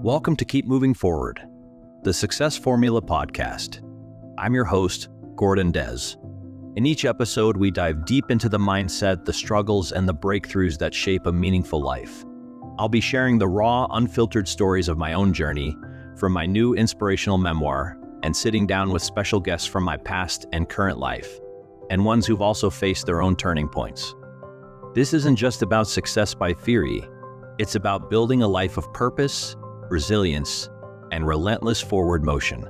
Welcome to Keep Moving Forward, the Success Formula podcast. I'm your host, Gordon Dez. In each episode, we dive deep into the mindset, the struggles, and the breakthroughs that shape a meaningful life. I'll be sharing the raw, unfiltered stories of my own journey, from my new inspirational memoir, and sitting down with special guests from my past and current life, and ones who've also faced their own turning points. This isn't just about success by theory. It's about building a life of purpose, resilience, and relentless forward motion.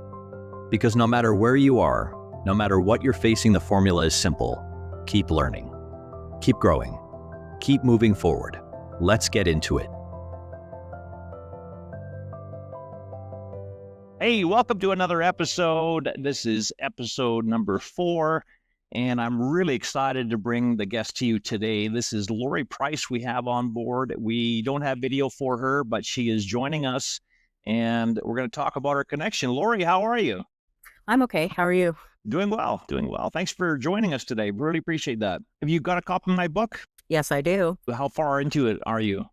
Because no matter where you are, no matter what you're facing, the formula is simple. Keep learning, keep growing, keep moving forward. Let's get into it. Hey, welcome to another episode. This is episode number 4, and I'm really excited to bring the guest to you today. This is Lori Price we have on board. We don't have video for her, but she is joining us, and we're going to talk about our connection. Lori, how are you? I'm okay. How are you? Doing well, doing well. Thanks for joining us today. Really appreciate that. Have you got a copy of my book? Yes, I do. How far into it are you?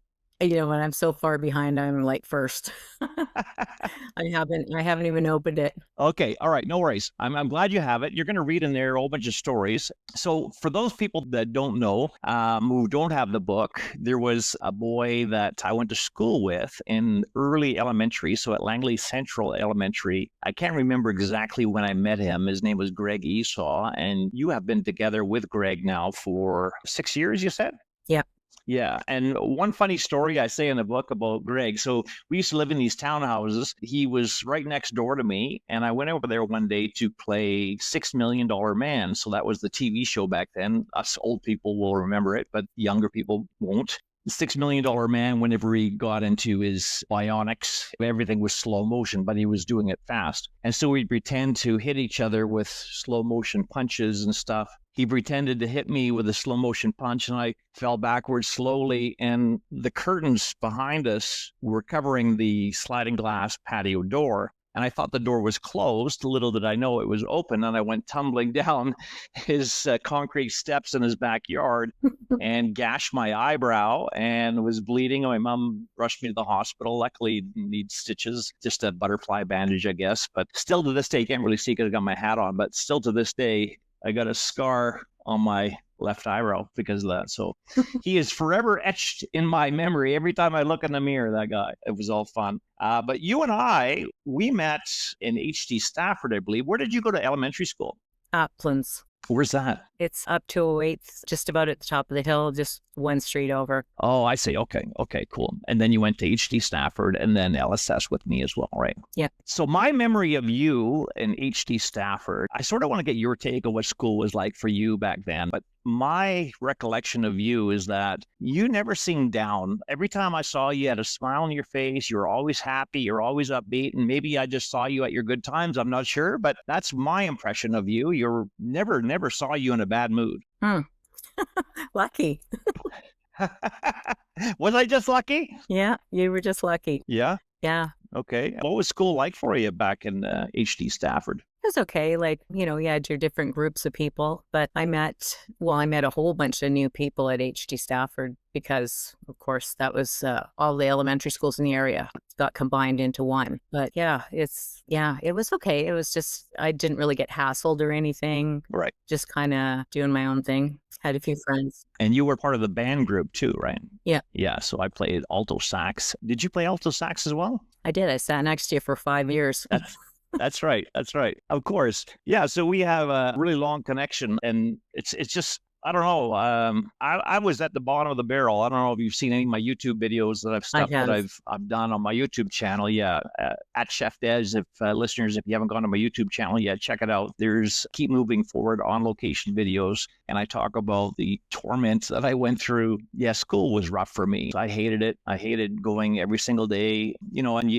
You know, when I'm so far behind, I'm like first. I haven't even opened it. Okay. All right. No worries. I'm glad you have it. You're going to read in there a whole bunch of stories. So for those people that don't know, who don't have the book, there was a boy that I went to school with in early elementary. So at Langley Central Elementary, I can't remember exactly when I met him. His name was Greg Esau. And you have been together with Greg now for 6 years, you said? Yeah. Yeah. And one funny story I say in the book about Greg. So we used to live in these townhouses. He was right next door to me. And I went over there one day to play $6 Million Man. So that was the TV show back then. Us old people will remember it, but younger people won't. The $6 Million Man, whenever he got into his bionics, everything was slow motion, but he was doing it fast. And so we'd pretend to hit each other with slow motion punches and stuff. He pretended to hit me with a slow motion punch, and I fell backwards slowly. And the curtains behind us were covering the sliding glass patio door. And I thought the door was closed. Little did I know it was open. And I went tumbling down his concrete steps in his backyard and gashed my eyebrow and was bleeding. My mom rushed me to the hospital. Luckily, didn't need stitches, just a butterfly bandage, I guess. But still to this day, you can't really see because I got my hat on. But still to this day, I got a scar on my left eyebrow because of that. So he is forever etched in my memory. Every time I look in the mirror, that guy, it was all fun. But you and I, we met in HD Stafford, I believe. Where did you go to elementary school? Uplands. Where's that? It's up to 8th, just about at the top of the hill, just one street over. Oh, I see. Okay, cool. And then you went to HD Stafford and then LSS with me as well, right? Yeah. So my memory of you in HD Stafford, I sort of want to get your take on what school was like for you back then. But my recollection of you is that you never seemed down. Every time I saw you, you had a smile on your face. You were always happy. You're always upbeat. And maybe I just saw you at your good times. I'm not sure, but that's my impression of you. You're never saw you in a bad mood. Lucky. Was I just lucky? Yeah, you were just lucky. Yeah? Yeah. Okay. What was school like for you back in HD Stafford? It was okay. Like, you know, you had your different groups of people, but I met a whole bunch of new people at HD Stafford because, of course, that was all the elementary schools in the area got combined into one. But it was okay. It was just, I didn't really get hassled or anything. Right. Just kind of doing my own thing. Had a few friends. And you were part of the band group too, right? Yeah. Yeah. So I played alto sax. Did you play alto sax as well? I did. I sat next to you for 5 years. That's right. That's right. Of course. Yeah. So we have a really long connection, and it's just, I don't know. I was at the bottom of the barrel. I don't know if you've seen any of my YouTube videos that I've done on my YouTube channel. Yeah, at Chef Des. If listeners, if you haven't gone to my YouTube channel yet, check it out. There's Keep Moving Forward on location videos, and I talk about the torment that I went through. Yeah, school was rough for me. I hated it. I hated going every single day. You know, and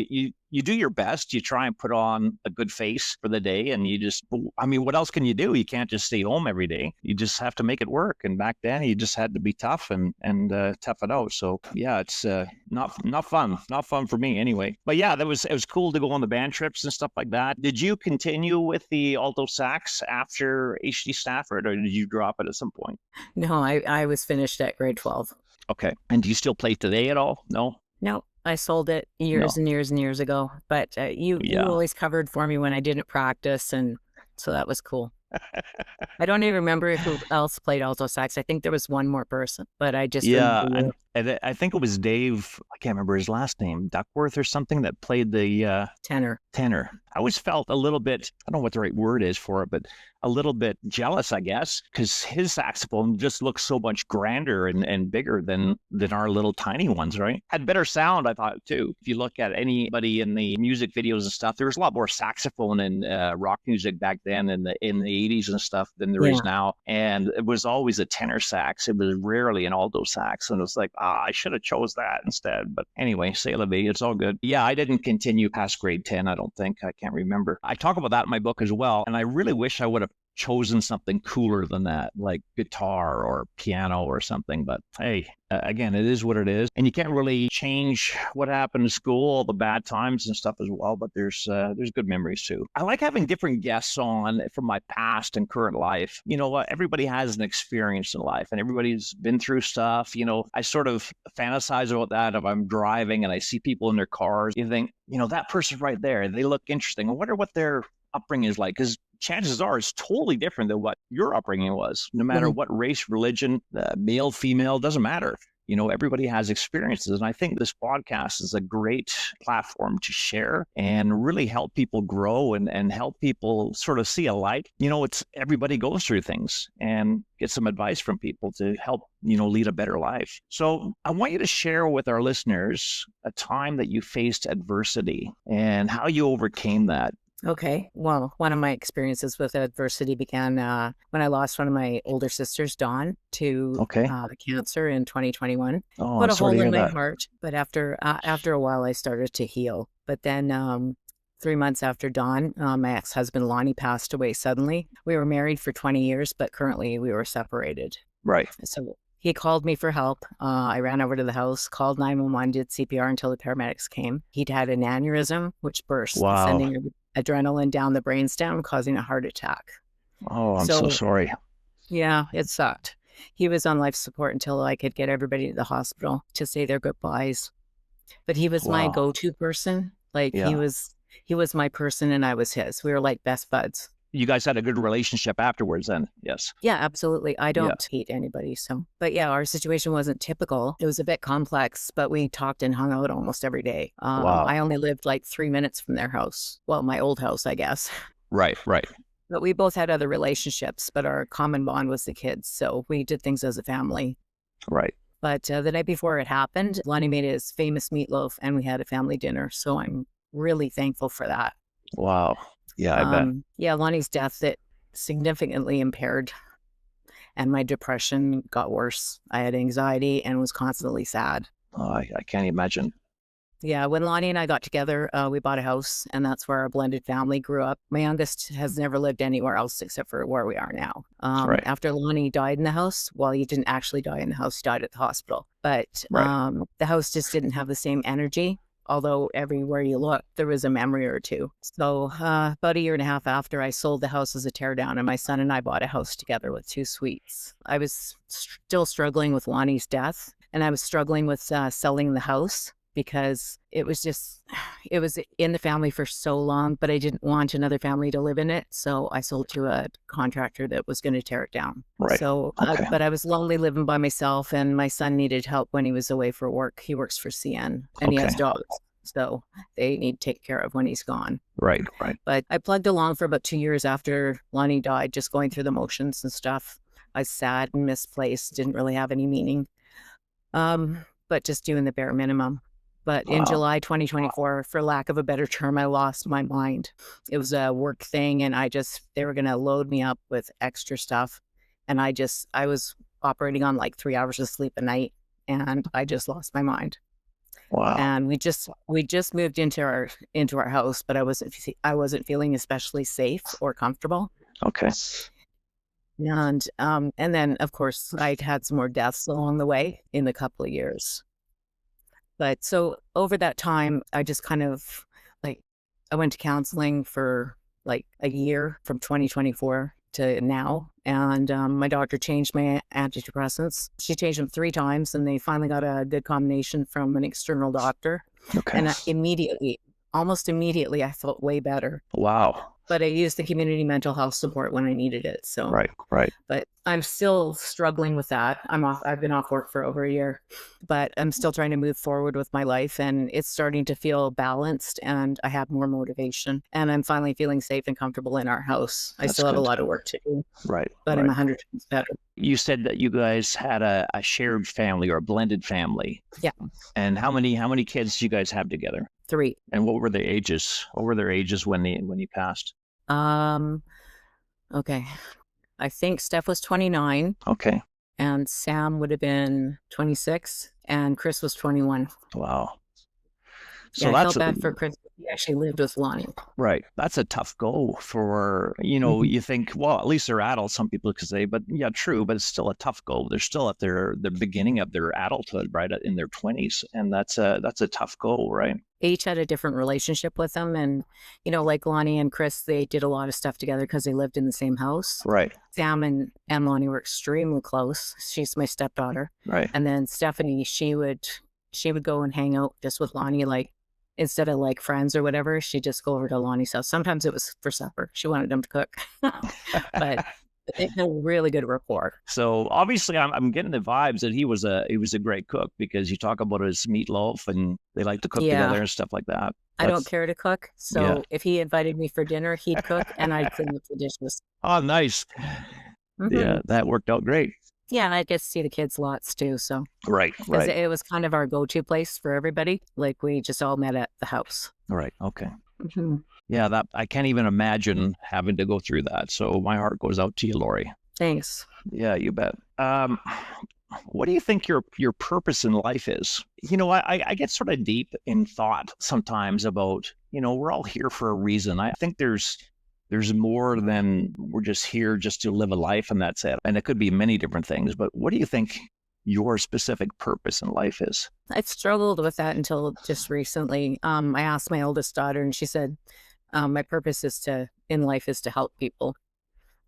you do your best. You try and put on a good face for the day, and what else can you do? You can't just stay home every day. You just have to make it work. And back then, you just had to be tough and tough it out. So yeah, it's not fun for me anyway. But yeah, it was cool to go on the band trips and stuff like that. Did you continue with the alto sax after HD Stafford, or did you drop it at some point? No, I was finished at grade 12. Okay. And do you still play today at all? No? No. I sold it years No. and years and years ago, but you Yeah. always covered for me when I didn't practice, and so that was cool. I don't even remember who else played alto sax. I think there was one more person, but I just remember Yeah, you. and I think it was Dave. I can't remember his last name, Duckworth or something, that played the Tenor. tenor. I always felt a little bit, I don't know what the right word is for it, but a little bit jealous, I guess, because his saxophone just looks so much grander and bigger than our little tiny ones, right? Had better sound, I thought, too. If you look at anybody in the music videos and stuff, there was a lot more saxophone in rock music back then in the 80s and stuff than there is Yeah. now. And it was always a tenor sax. It was rarely an alto sax. And it was like, I should have chose that instead. But anyway, c'est la vie. It's all good. Yeah, I didn't continue past grade 10, I don't think. I can't remember. I talk about that in my book as well. And I really wish I would have chosen something cooler than that, like guitar or piano or something. But hey, again, it is what it is, and you can't really change what happened in school, all the bad times and stuff as well. But there's good memories too. I like having different guests on from my past and current life. You know what? Everybody has an experience in life, and everybody's been through stuff. You know, I sort of fantasize about that if I'm driving and I see people in their cars. You think, that person right there, they look interesting. I wonder what their upbringing is like, because chances are it's totally different than what your upbringing was, no matter Mhm. what race, religion, male, female, doesn't matter. Everybody has experiences. And I think this podcast is a great platform to share and really help people grow and help people sort of see a light. It's everybody goes through things and get some advice from people to help, lead a better life. So I want you to share with our listeners a time that you faced adversity and how you overcame that. Okay. Well, one of my experiences with adversity began when I lost one of my older sisters, Dawn, to Okay. the cancer in 2021. Oh, Put I'm a sorry to hole in hear my that. heart, but after a while, I started to heal. But then 3 months after Dawn, my ex-husband Lonnie passed away suddenly. We were married for 20 years, but currently we were separated. Right. So he called me for help. I ran over to the house, called 911, did CPR until the paramedics came. He'd had an aneurysm, which burst, Wow. sending adrenaline down the brainstem, causing a heart attack. Oh, I'm so So, sorry. yeah, it sucked. He was on life support until I could get everybody to the hospital to say their goodbyes. But he was my Wow. go-to person. Like Yeah. he was my person and I was his. We were like best buds. You guys had a good relationship afterwards then? Yes. Yeah, absolutely. I Yeah. don't hate anybody. So, but yeah, our situation wasn't typical. It was a bit complex, but we talked and hung out almost every day. Wow. I only lived like 3 minutes from their house. Well, my old house, I guess. Right, right, But we both had other relationships, but our common bond was the kids. So we did things as a family. right. But the night before it happened, Lonnie made his famous meatloaf and we had a family dinner. So I'm really thankful for that. Wow. Yeah, I bet. Yeah, Lonnie's death, it significantly impaired and my depression got worse. I had anxiety and was constantly sad. Oh, I can't imagine. Yeah, when Lonnie and I got together, we bought a house, and that's where our blended family grew up. My youngest has never lived anywhere else except for where we are now. Right, After Lonnie died in the house, well, he didn't actually die in the house, he died at the hospital. But right. the house just didn't have the same energy. Although everywhere you look, there was a memory or two. So about a year and a half after, I sold the house as a teardown, and my son and I bought a house together with 2 suites. I was still struggling with Lonnie's death, and I was struggling with selling the house because it was in the family for so long, but I didn't want another family to live in it. So I sold to a contractor that was going to tear it down. Right. So, Okay. but I was lonely living by myself, and my son needed help when he was away for work. He works for CN and he has Okay. dogs. So they need to take care of when he's gone. Right, right. But I plugged along for about 2 years after Lonnie died, just going through the motions and stuff. I was sad and misplaced, didn't really have any meaning. But just doing the bare minimum. But in Wow. July 2024, for lack of a better term, I lost my mind. It was a work thing, and they were going to load me up with extra stuff. And I was operating on like 3 hours of sleep a night, and I just lost my mind. Wow. And we just moved into our house, but I wasn't feeling especially safe or comfortable. Okay. And then of course I'd had some more deaths along the way in a couple of years. But so over that time, I just kind of I went to counseling for like a year from 2024 to now. And my doctor changed my antidepressants. She changed them 3 times, and they finally got a good combination from an external doctor. Okay. And almost immediately, I felt way better. Wow. But I used the community mental health support when I needed it. So, Right. Right. but I'm still struggling with that. I've been off work for over a year, but I'm still trying to move forward with my life, and it's starting to feel balanced, and I have more motivation, and I'm finally feeling safe and comfortable in our house. I That's still have a good. lot of work to do, Right. but I'm Right. 100 times better. You said that you guys had a shared family or a blended family. Yeah. And how many kids do you guys have together? 3. And what were their ages? What were their ages when you passed? Um, okay. I think Steph was 29 Okay. and Sam would have been 26 and Chris was 21. Wow. Yeah, So I that's felt bad for Chris. He actually lived with Lonnie. right. That's a tough go for, you think, well, at least they're adults, some people could say, but yeah, true, but it's still a tough go. They're still at the beginning of their adulthood, right? In their 20s. And that's a tough go, right? They each had a different relationship with them. And, like Lonnie and Chris, they did a lot of stuff together because they lived in the same house. Right. Sam and Lonnie were extremely close. She's my stepdaughter. Right. And then Stephanie, she would go and hang out just with Lonnie, like, instead of like friends or whatever, she'd just go over to Lonnie's house. Sometimes it was for supper. She wanted them to cook, but they had a really good rapport. So obviously, I'm getting the vibes that he was a great cook, because you talk about his meatloaf and they like to cook together and stuff like that. I don't care to cook, so if he invited me for dinner, he'd cook and I'd clean up the dishes. Oh, nice. Yeah, that worked out great. Yeah, and I get to see the kids lots too. So Right. it was kind of our go-to place for everybody. Like we just all met at the house. Right. Okay. Yeah, that I can't even imagine having to go through that. So my heart goes out to you, Lori. Thanks. Yeah, you bet. What do you think your purpose in life is? I get sort of deep in thought sometimes about, we're all here for a reason. I think there's more than we're just here just to live a life and that's it. And it could be many different things. But what do you think your specific purpose in life is? I've struggled with that until just recently. I asked my oldest daughter and she said, my purpose in life is to help people.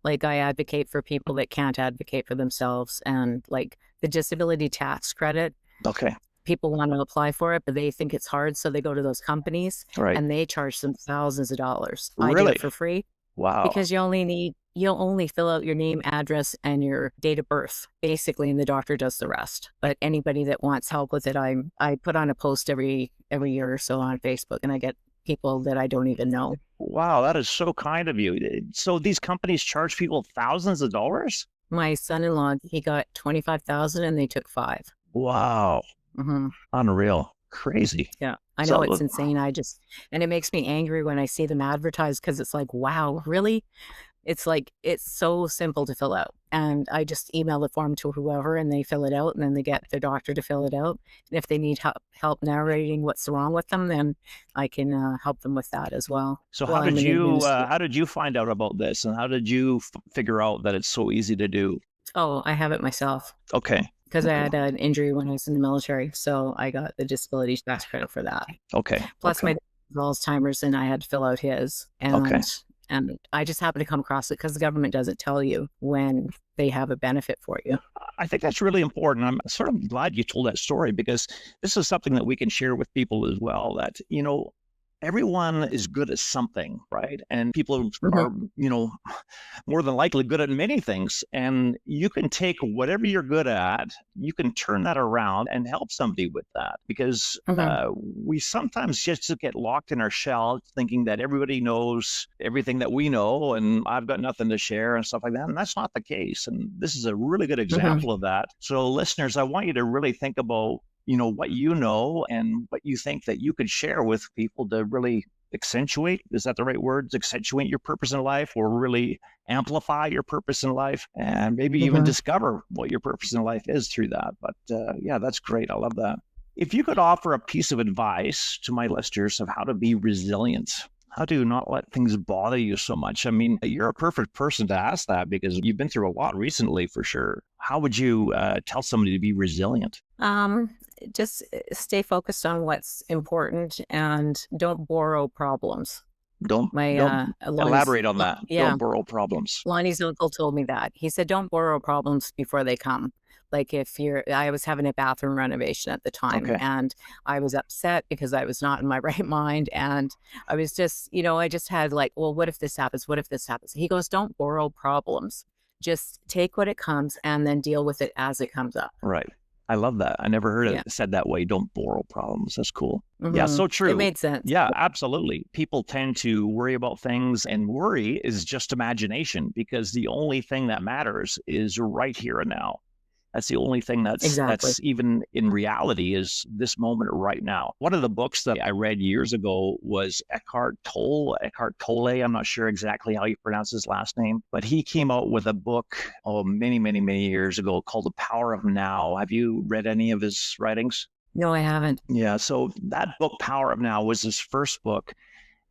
Like I advocate for people that can't advocate for themselves, and like the disability tax credit. Okay. People want to apply for it, but they think it's hard. So they go to those companies and they charge them thousands of dollars. Really? I do it for free. Wow. Because you'll only fill out your name, address, and your date of birth, basically, and the doctor does the rest. But anybody that wants help with it, I put on a post every year or so on Facebook, and I get people that I don't even know. Wow, that is so kind of you. So these companies charge people thousands of dollars? My son-in-law, he got $25,000 and they took $5,000. Wow. Unreal. Crazy. Yeah, I know it's insane. And it makes me angry when I see them advertised, because it's like, wow, really? It's like, it's so simple to fill out. And I just email the form to whoever and they fill it out, and then they get their doctor to fill it out. And if they need help narrating what's wrong with them, then I can help them with that as well. So how did you find out about this, and how did you figure out that it's so easy to do? Oh, I have it myself. Okay. Because I had an injury when I was in the military, so I got the disability tax credit for that. Okay. Plus my dad has Alzheimer's, and I had to fill out his. And I just happened to come across it because the government doesn't tell you when they have a benefit for you. I think that's really important. I'm sort of glad you told that story, because this is something that we can share with people as well, that, everyone is good at something, right? And people are, more than likely good at many things. And you can take whatever you're good at, you can turn that around and help somebody with that. Because we sometimes just get locked in our shell thinking that everybody knows everything that we know and I've got nothing to share and stuff like that. And that's not the case. And this is a really good example of that. So listeners, I want you to really think about what you know and what you think that you could share with people to really accentuate, is that the right words? Accentuate your purpose in life, or really amplify your purpose in life, and maybe even discover what your purpose in life is through that. But yeah, that's great. I love that. If you could offer a piece of advice to my listeners of how to be resilient, how to not let things bother you so much? I mean, you're a perfect person to ask that, because you've been through a lot recently for sure. How would you tell somebody to be resilient? Just stay focused on what's important and don't borrow problems. Don't elaborate on that. Yeah. Don't borrow problems. Lonnie's uncle told me that. He said, don't borrow problems before they come. Like I was having a bathroom renovation at the time, Okay. and I was upset because I was not in my right mind. And I was just, I just had like, well, what if this happens? What if this happens? He goes, don't borrow problems. Just take what it comes and then deal with it as it comes up. Right. I love that. I never heard Yeah. it said that way. Don't borrow problems. That's cool. Yeah, so It true. made sense. Yeah, absolutely. People tend to worry about things, and worry is just imagination because the only thing that matters is right here and now. That's the only thing Exactly. that's even in reality is this moment right now. One of the books that I read years ago was Eckhart Tolle. I'm not sure exactly how you pronounce his last name, but he came out with a book many, many, many years ago called The Power of Now. Have you read any of his writings? No, I haven't. Yeah, so that book, Power of Now, was his first book.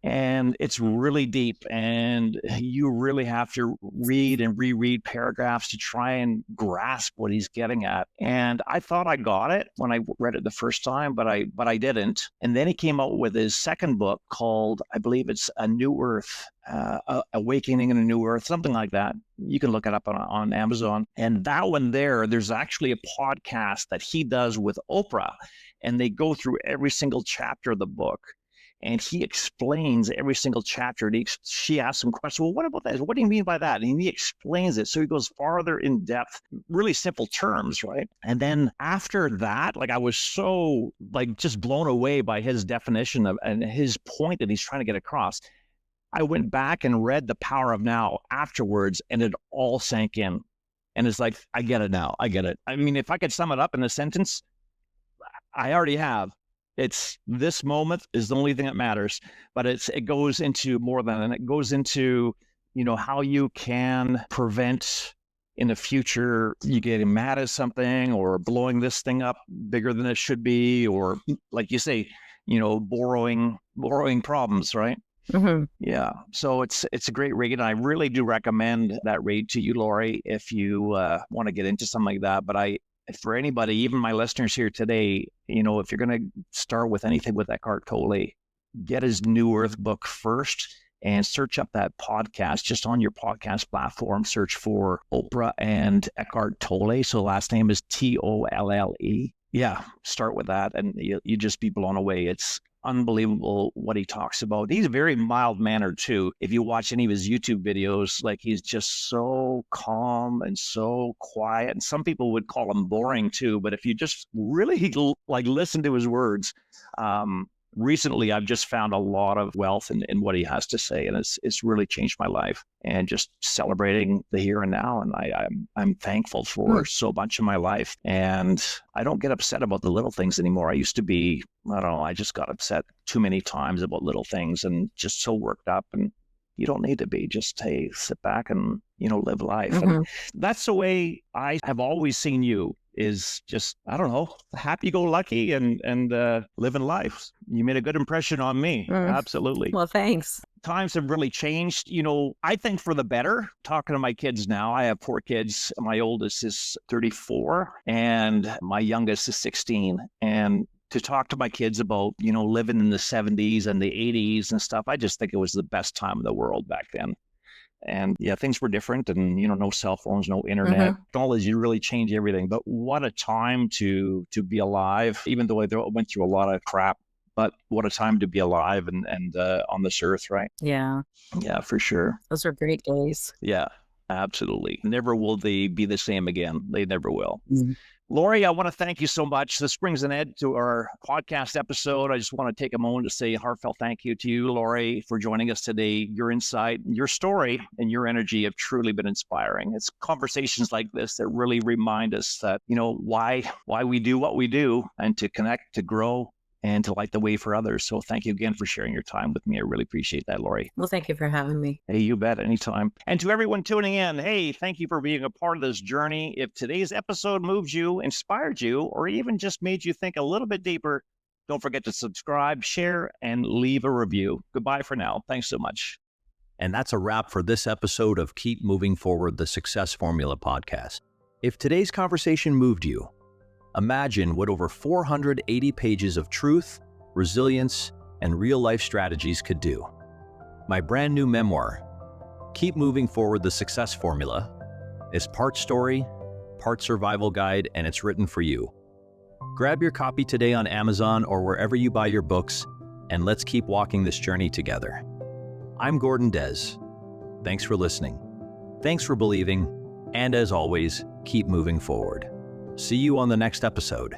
And it's really deep, and you really have to read and reread paragraphs to try and grasp what he's getting at. And I thought I got it when I read it the first time, but I didn't. And then he came out with his second book called, I believe it's A New Earth, Awakening in a New Earth, something like that. You can look it up on Amazon. And that one there's actually a podcast that he does with Oprah, and they go through every single chapter of the book. And he explains every single chapter. She asks him questions. Well, what about that? What do you mean by that? And he explains it. So he goes farther in depth, really simple terms, right? And then after that, like I was so like just blown away by his definition of and his point that he's trying to get across. I went back and read The Power of Now afterwards, and it all sank in. And it's like, I get it now. I get it. I mean, if I could sum it up in a sentence, I already have. It's this moment is the only thing that matters, but it goes into more than, and it goes into, how you can prevent in the future you getting mad at something or blowing this thing up bigger than it should be, or like you say, borrowing problems, right? Yeah. So it's a great read, and I really do recommend that read to you, Lori, if you want to get into something like that. But for anybody, even my listeners here today, if you're going to start with anything with Eckhart Tolle, get his New Earth book first and search up that podcast. Just on your podcast platform, search for Oprah and Eckhart Tolle. So last name is Tolle. Yeah, start with that, and you just be blown away. It's unbelievable what he talks about. He's very mild-mannered too. If you watch any of his YouTube videos, like he's just so calm and so quiet. And some people would call him boring too. But if you just really like listen to his words, recently I've just found a lot of wealth in what he has to say, and it's really changed my life. And just celebrating the here and now, and I'm thankful for so much of my life. And I don't get upset about the little things anymore. I used to be, I don't know, I just got upset too many times about little things and just so worked up. And you don't need to be. Just, hey, sit back and live life. And that's the way I have always seen you. Is just, I don't know, happy-go-lucky and living life. You made a good impression on me. Absolutely. Well, thanks. Times have really changed, I think for the better. Talking to my kids now, I have 4 kids. My oldest is 34 and my youngest is 16. And to talk to my kids about, living in the 70s and the 80s and stuff, I just think it was the best time in the world back then. And yeah, things were different, and no cell phones, no internet. Technology really changed everything. But what a time to be alive, even though I went through a lot of crap. But what a time to be alive and on this earth, right? Yeah. Yeah, for sure. Those are great days. Yeah, absolutely. Never will they be the same again. They never will. Lori, I want to thank you so much. This brings an end to our podcast episode. I just want to take a moment to say a heartfelt thank you to you, Lori, for joining us today. Your insight, your story, and your energy have truly been inspiring. It's conversations like this that really remind us that, why we do what we do, and to connect, to grow, and to light the way for others. So thank you again for sharing your time with me. I really appreciate that, Lori. Well, thank you for having me. Hey, you bet, anytime. And to everyone tuning in, hey, thank you for being a part of this journey. If today's episode moved you, inspired you, or even just made you think a little bit deeper, don't forget to subscribe, share, and leave a review. Goodbye for now. Thanks so much. And that's a wrap for this episode of Keep Moving Forward, the Success Formula podcast. If today's conversation moved you, imagine what over 480 pages of truth, resilience, and real-life strategies could do. My brand new memoir, Keep Moving Forward, the Success Formula, is part story, part survival guide, and it's written for you. Grab your copy today on Amazon or wherever you buy your books, and let's keep walking this journey together. I'm Gordon Des. Thanks for listening. Thanks for believing. And as always, keep moving forward. See you on the next episode.